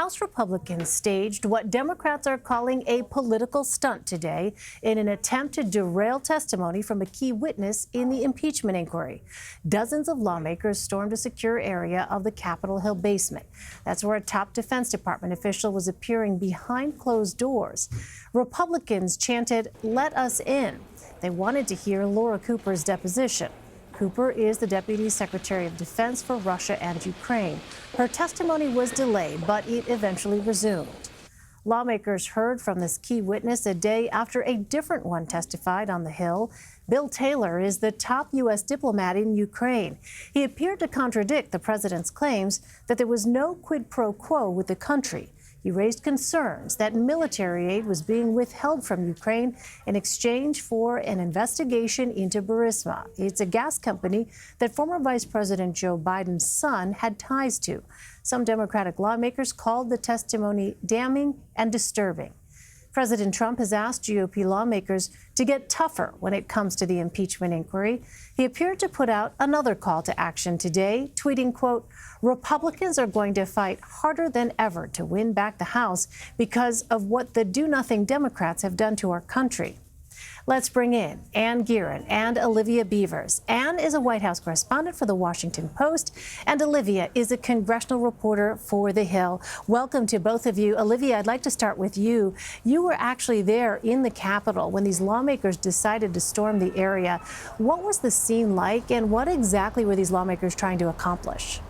House Republicans staged what Democrats are calling a political stunt today in an attempt to derail testimony from a key witness in the impeachment inquiry. Dozens of lawmakers stormed a secure area of the Capitol Hill basement. That's where a top Defense Department official was appearing behind closed doors. Republicans chanted, "Let us in." They wanted to hear Laura Cooper's deposition. Cooper is the Deputy Secretary of Defense for Russia and Ukraine. Her testimony was delayed, but it eventually resumed. Lawmakers heard from this key witness a day after a different one testified on the Hill. Bill Taylor is the top U.S. diplomat in Ukraine. He appeared to contradict the president's claims that there was no quid pro quo with the country. He raised concerns that military aid was being withheld from Ukraine in exchange for an investigation into Burisma. It's a gas company that former Vice President Joe Biden's son had ties to. Some Democratic lawmakers called the testimony damning and disturbing. President Trump has asked GOP lawmakers to get tougher when it comes to the impeachment inquiry. He appeared to put out another call to action today, tweeting, quote, "Republicans are going to fight harder than ever to win back the House because of what the do-nothing Democrats have done to our country." Let's bring in Gearan and Olivia Beavers. Anne is a White House correspondent for The Washington Post, and Olivia is a congressional reporter for The Hill. Welcome to both of you. Olivia, I'd like to start with you. You were actually there in the Capitol when these lawmakers decided to storm the area. What was the scene like, and what exactly were these lawmakers trying to accomplish?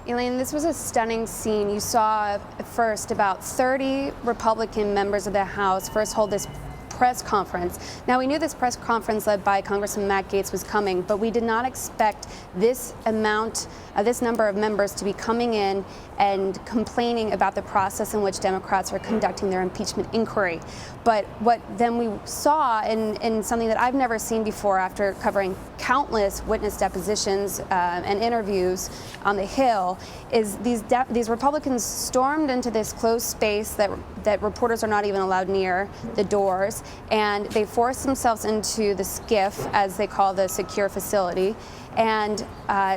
Elaine, this was a stunning scene. You saw first about 30 Republican members of the House first hold this press conference. Now, we knew this press conference led by Congressman Matt Gaetz was coming, but we did not expect this number of members to be coming in and complaining about the process in which Democrats are conducting their impeachment inquiry. But what then we saw in something that I've never seen before after covering countless witness depositions and interviews on the Hill is these Republicans stormed into this closed space that reporters are not even allowed near the doors, and they forced themselves into the SCIF, as they call the secure facility, and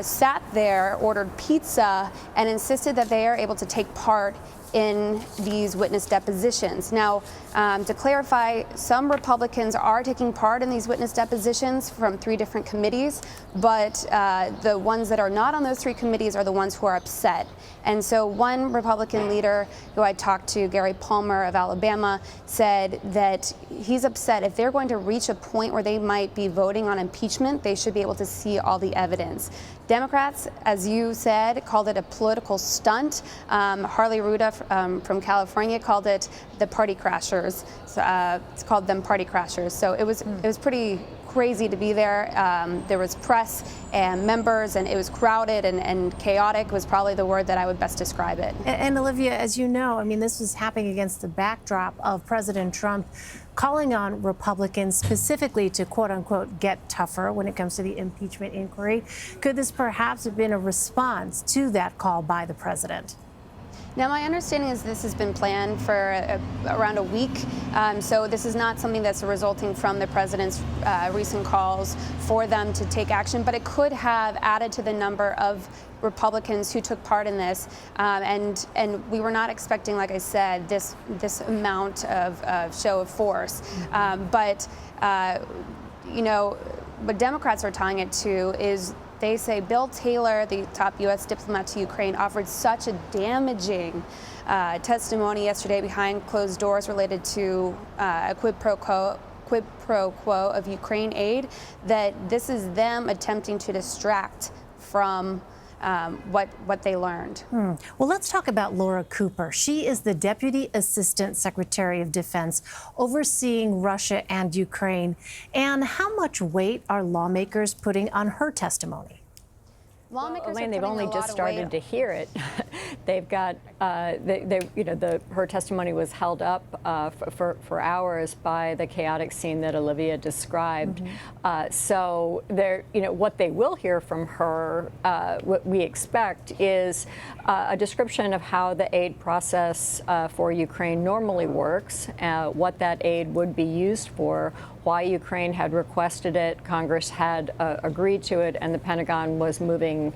sat there, ordered pizza, and insisted that they are able to take part in these witness depositions. Now, to clarify, some Republicans are taking part in these witness depositions from 3 different committees, but the ones that are not on those 3 committees are the ones who are upset. And so one Republican leader who I talked to, Gary Palmer of Alabama, said that he's upset if they're going to reach a point where they might be voting on impeachment, they should be able to see all the evidence. Democrats, as you said, called it a political stunt. Harley Ruda from California called it the party crashers. So, it's called them party crashers. So it was pretty crazy to be there. There was press and members, and it was crowded and chaotic was probably the word that I would best describe it. And Olivia, as you know, I mean, this was happening against the backdrop of President Trump calling on Republicans specifically to, quote unquote, get tougher when it comes to the impeachment inquiry. Could this perhaps have been a response to that call by the president? Now, my understanding is this has been planned for around a week, so this is not something that's resulting from the president's recent calls for them to take action, but it could have added to the number of Republicans who took part in this, and we were not expecting, like I said, this amount of show of force. But you know, what Democrats are tying it to is they say Bill Taylor, the top U.S. diplomat to Ukraine, offered such a damaging testimony yesterday behind closed doors related to a quid pro quo of Ukraine aid, that this is them attempting to distract from what they learned. Well, let's talk about Laura Cooper. She is the Deputy Assistant Secretary of Defense overseeing Russia and Ukraine. And how much weight are lawmakers putting on her testimfor Lawmakers Elaine, they've only just started to hear it. They've got, her testimony was held up for hours by the chaotic scene that Olivia described. So what they will hear from her, what we expect, is a description of how the aid process for Ukraine normally works, what that aid would be used for, why Ukraine had requested it, Congress had agreed to it, and the Pentagon was moving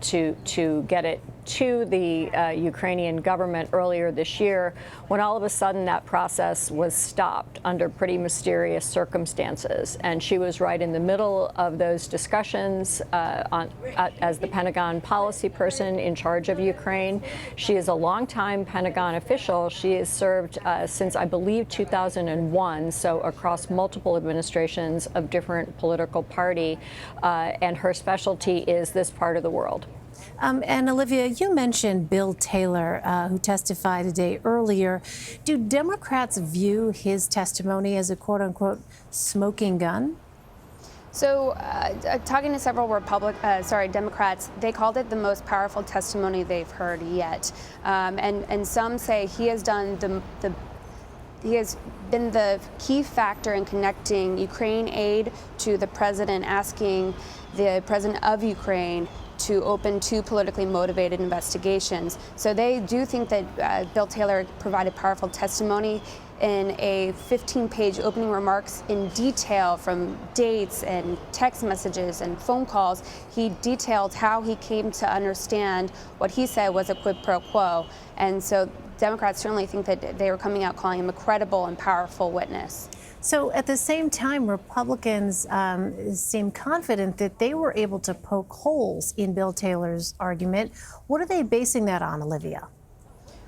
to get it to the Ukrainian government earlier this year, when all of a sudden that process was stopped under pretty mysterious circumstances. And she was right in the middle of those discussions as the Pentagon policy person in charge of Ukraine. She is a longtime Pentagon official. She has served since, I believe, 2001, so across multiple administrations of different political party, and her specialty is this part of the world. And Olivia, you mentioned Bill Taylor, who testified a day earlier. Do Democrats view his testimony as a quote-unquote smoking gun? So, talking to several Democrats, they called it the most powerful testimony they've heard yet, and some say he has done he has been the key factor in connecting Ukraine aid to the president asking the president of Ukraine to open 2 politically motivated investigations. So they do think that Bill Taylor provided powerful testimony in a 15-page opening remarks in detail, from dates and text messages and phone calls. He detailed how he came to understand what he said was a quid pro quo. And so Democrats certainly think that they were coming out calling him a credible and powerful witness. So at the same time, Republicans seem confident that they were able to poke holes in Bill Taylor's argument. What are they basing that on, Olivia?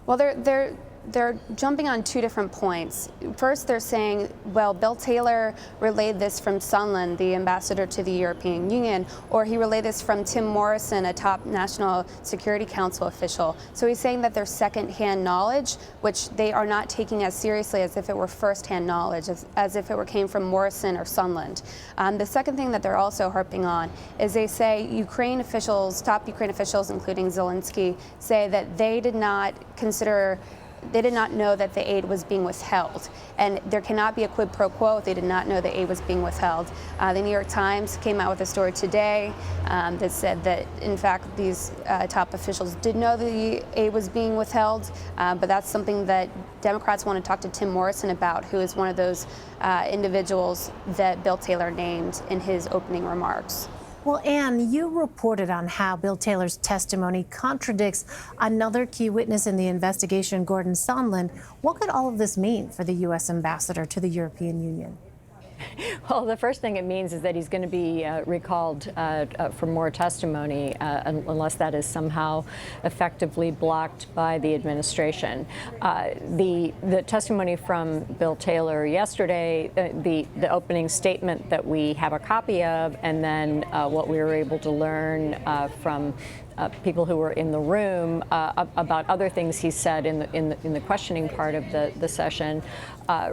Well, they're jumping on 2 different points. First, they're saying, well, Bill Taylor relayed this from Sandlin, the ambassador to the European Union, or he relayed this from Tim Morrison, a top National Security Council official. So he's saying that there's second-hand knowledge, which they are not taking as seriously as if it were first-hand knowledge, as if it came from Morrison or Sandlin. The second thing that they're also harping on is they say Ukraine officials, top Ukraine officials, including Zelensky, say that they did not know that the aid was being withheld. And there cannot be a quid pro quo if they did not know the aid was being withheld. The New York Times came out with a story today that said that, in fact, these top officials did know the aid was being withheld, but that's something that Democrats want to talk to Tim Morrison about, who is one of those individuals that Bill Taylor named in his opening remarks. Well, Anne, you reported on how Bill Taylor's testimony contradicts another key witness in the investigation, Gordon Sandlin. What could all of this mean for the U.S. ambassador to the European Union? Well, the first thing it means is that he's going to be recalled for more testimony unless that is somehow effectively blocked by the administration. The testimony from Bill Taylor yesterday, the opening statement that we have a copy of, and then what we were able to learn from people who were in the room about other things he said in the questioning part of the session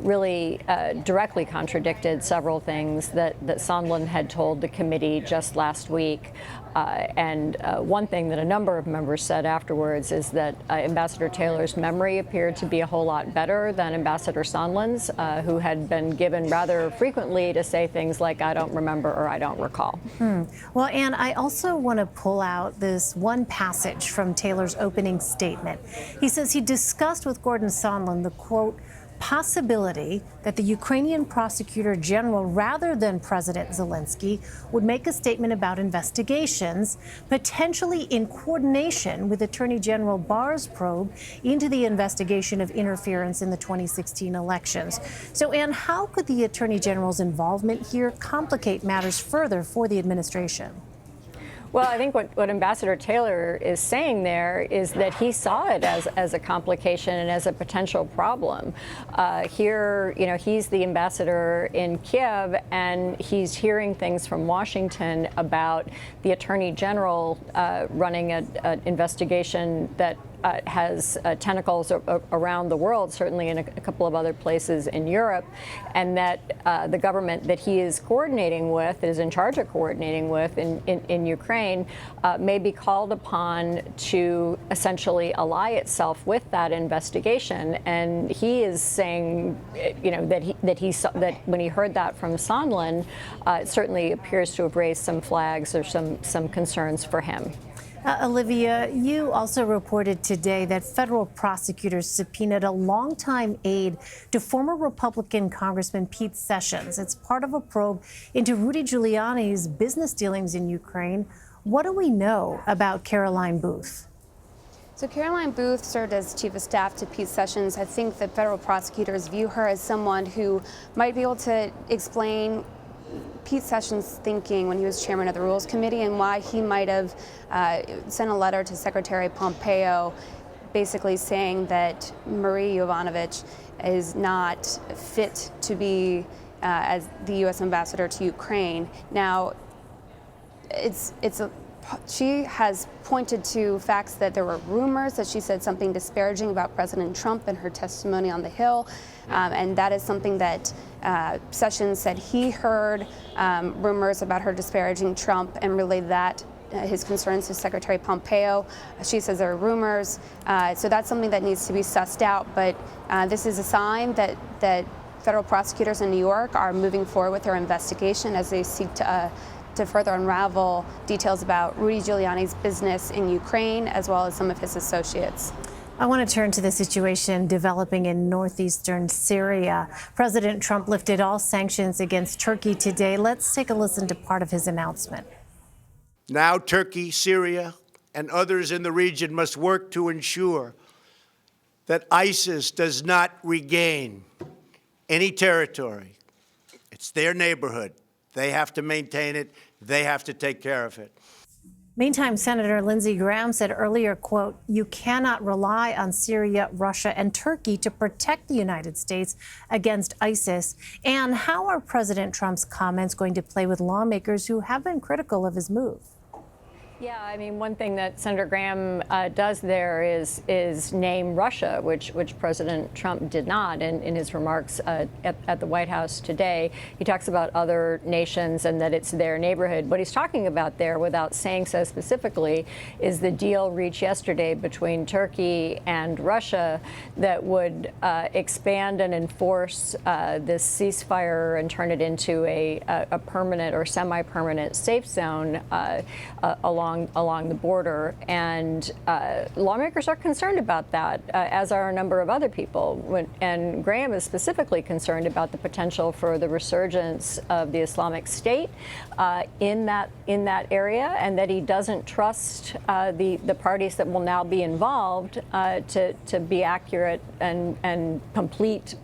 really directly contradicted several things that Sandlin had told the committee just last week. And one thing that a number of members said afterwards is that Ambassador Taylor's memory appeared to be a whole lot better than Ambassador Sandlin's, who had been given rather frequently to say things like, I don't remember or I don't recall. Well, Anne, I also want to pull out this one passage from Taylor's opening statement. He says he discussed with Gordon Sandlin the, quote, possibility that the Ukrainian prosecutor general, rather than President Zelensky, would make a statement about investigations, potentially in coordination with Attorney General Barr's probe into the investigation of interference in the 2016 elections. So, Anne, how could the Attorney General's involvement here complicate matters further for the administration? Well, I think what Ambassador Taylor is saying there is that he saw it as a complication and as a potential problem. Here, you know, he's the ambassador in Kiev, and he's hearing things from Washington about the Attorney General running an investigation that has tentacles around the world, certainly in a couple of other places in Europe, and that the government that he is coordinating with, is in charge of coordinating with in Ukraine, may be called upon to essentially ally itself with that investigation. And he is saying, you know, that when he heard that from Sandlin, it certainly appears to have raised some flags or some concerns for him. Olivia, you also reported today that federal prosecutors subpoenaed a longtime aide to former Republican Congressman Pete Sessions. It's part of a probe into Rudy Giuliani's business dealings in Ukraine. What do we know about Caroline Booth? So Caroline Booth served as chief of staff to Pete Sessions. I think that federal prosecutors view her as someone who might be able to explain Pete Sessions' thinking when he was chairman of the Rules Committee and why he might have sent a letter to Secretary Pompeo basically saying that Marie Yovanovitch is not fit to be as the U.S. ambassador to Ukraine. Now, she has pointed to facts that there were rumors that she said something disparaging about President Trump in her testimony on the Hill, and that is something that Sessions said he heard rumors about her disparaging Trump and relayed that his concerns to Secretary Pompeo. She says there are rumors, so that's something that needs to be sussed out, but this is a sign that federal prosecutors in New York are moving forward with their investigation as they seek to further unravel details about Rudy Giuliani's business in Ukraine, as well as some of his associates. I want to turn to the situation developing in northeastern Syria. President Trump lifted all sanctions against Turkey today. Let's take a listen to part of his announcement. Now Turkey, Syria, and others in the region must work to ensure that ISIS does not regain any territory. It's their neighborhood. They have to maintain it. They have to take care of it. Meantime, Senator Lindsey Graham said earlier, quote, "You cannot rely on Syria, Russia, and Turkey to protect the United States against ISIS." And how are President Trump's comments going to play with lawmakers who have been critical of his move? Yeah, I mean, one thing that Senator Graham does there is name Russia, which President Trump did not in his remarks at the White House today. He talks about other nations and that it's their neighborhood. What he's talking about there, without saying so specifically, is the deal reached yesterday between Turkey and Russia that would expand and enforce this ceasefire and turn it into a permanent or semi-permanent safe zone along the border, and lawmakers are concerned about that, as are a number of other people. And Graham is specifically concerned about the potential for the resurgence of the Islamic State in that area, and that he doesn't trust the parties that will now be involved to be accurate and complete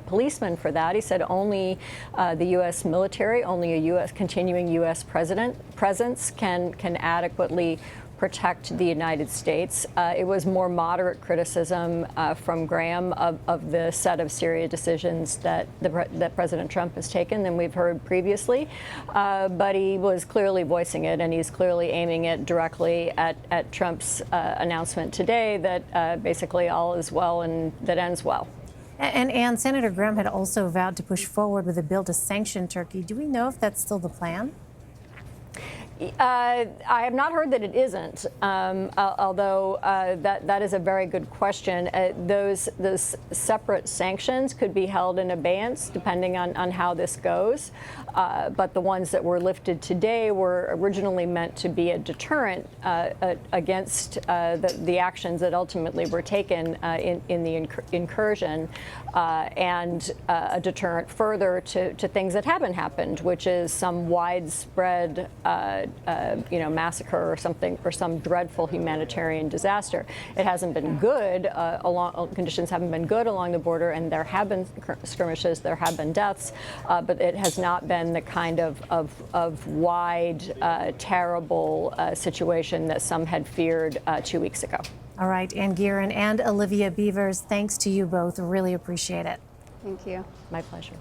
policemen for that. He said only the U.S. military, only a continuing U.S. presence can adequately protect the United States. It was more moderate criticism from Graham of the set of Syria decisions that President Trump has taken than we've heard previously. But he was clearly voicing it, and he's clearly aiming it directly at Trump's announcement today that basically all is well and that ends well. And Senator Graham had also vowed to push forward with a bill to sanction Turkey. Do we know if that's still the plan? I have not heard that it isn't, although that is a very good question. Those separate sanctions could be held in abeyance depending on how this goes. But the ones that were lifted today were originally meant to be a deterrent against the actions that ultimately were taken in the incursion, and a deterrent further to things that haven't happened, which is some widespread massacre or something, or some dreadful humanitarian disaster. It hasn't been good. Conditions haven't been good along the border, and there have been skirmishes, there have been deaths, but it has not been the kind of wide, terrible situation that some had feared 2 weeks ago. All right, Ann Gearan and Olivia Beavers, thanks to you both. Really appreciate it. Thank you. My pleasure.